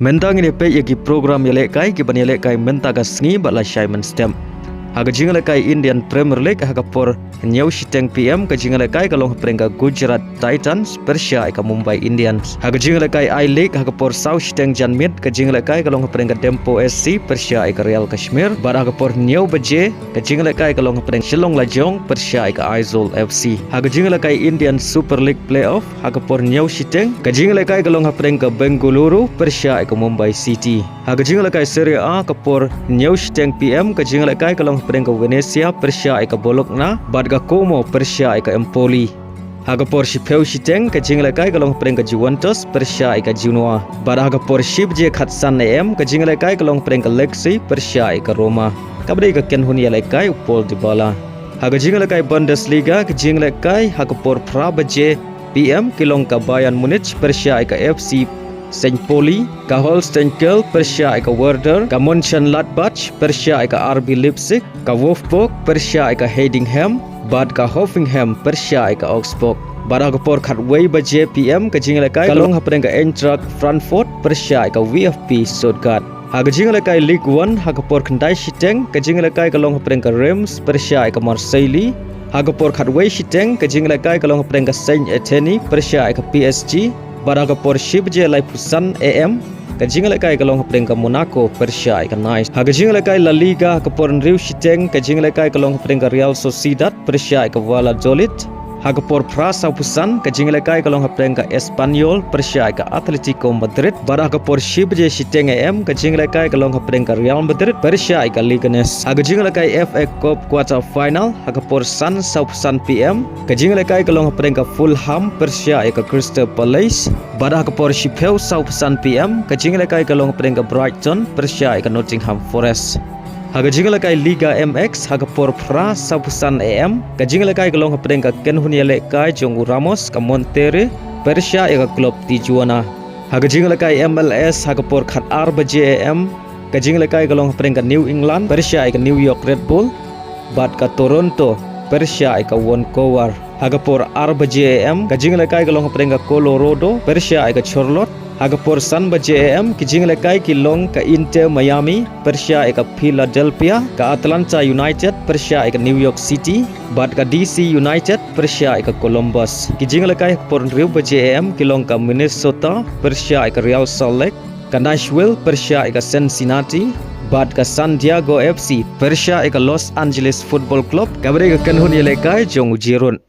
Mentang ini pe yaki program Ialehkai ki ban Ialehkai mentaga sngi ba Lashai Mynstep. Haga Ialehkai Indian Premier League haga por nyau shiteng PM ka Ialehkai kalong prenga Gujarat Titans Persia ka Mumbai Indians. Haga Ialehkai I League haga por South shiteng Janmit ka Ialehkai kalong prenga Dempo SC Persia ka Real Kashmir. Bar haga por nyau baje ka Ialehkai kalong prenga Shillong Lajong Persia ka Aizawl FC. Haga Ialehkai Indian Super League Playoff haga por nyau shiteng ka Ialehkai kalong prenga Bengaluru Persia ka Mumbai City. Haga Ialehkai Serie A ka por nyau shiteng PM ka Ialehkai kalong prenga Venezia Persia ka Bologna badga Como Persia ka Empoli. Haga por Shipeu shiteng ka Ialehkai kalong prenga Juventus Persia ka Genoa. Bar haga por Shibit Khatsan AM ka Ialehkai kalong prenga Lexi Persia ka Roma. Kabri ka Kynhun Ialehkai upol di bala. Haga Ialehkai Bundesliga ka Ialehkai haga por Prabaje PM kilong ka Bayern Munich Persia ka FC St. Pauli, ka Holstein Kiel Persia ka Werder, ka Mönchengladbach Persia ka RB Leipzig, ka Wolfsburg Persia ka Heidenheim, Bad ka Hoffenheim Persia ka Augsburg. Barang por Khatway ba JPM ka Ialehkai kalong hapren ka Eintracht Frankfurt Persia ka VfB Stuttgart. Haga Ialehkai League 1 haga por Kandai shiteng ka Ialehkai kalong hapren ka Reims Persia ka Marseille. Haga por Khatway shiteng ka Ialehkai kalong hapren ka Saint Etienne Persia ka PSG. Barang por Shibit Laipusan AM ka Ialehkai kalong hapren ka Monaco Persia ka Nice. Haga Ialehkai La Liga ka por Riu shiteng ka Ialehkai kalong hapren ka Real Sociedad Persia ka Valladolid. Haga por Prasa Pusan ka Ialehkai kalong hapren ka Espanyol Persia ka Atletico Madrid. Barang por Shibit shiteng AM ka Ialehkai kalong hapren ka Real Madrid Persia ka Leganes. Haga Ialehkai FA Cup quarter final haga por San Saupusan PM ka Ialehkai kalong hapren ka Fulham Persia ka Crystal Palace. Barang por Shipeu Saupusan PM ka Ialehkai kalong hapren ka Brighton Persia ka Nottingham Forest. Haga Ialehkai Liga MX haga por Pra Saupusan AM ka Ialehkai kalong hapren ka Kynhun Ialehkai Jongu Ramos ka Monterrey Persia ka Club Tijuana. Haga Ialehkai MLS haga por Khat Arba JAM ka Ialehkai kalong hapren ka New England Persia ka New York Red Bull. Bad ka Toronto Persia ka Vancouver. Haga por Arba JAM ka Ialehkai kalong hapren ka Colorado Persia ka Charlotte. Haga por San ba JAM ki Ialehkai kilong ka Inter Miami Persia ka Philadelphia, ka Atlanta United Persia ka New York City, bad ka DC United Persia ka Columbus. Ki Ialehkai por Rio ba JAM kilong ka Minnesota Persia ka Real Salt Lake, ka Nashville Persia ka Cincinnati, bad ka San Diego FC Persia ka Los Angeles Football Club. Kabari ka Kynhun Ialehkai jong Jirun.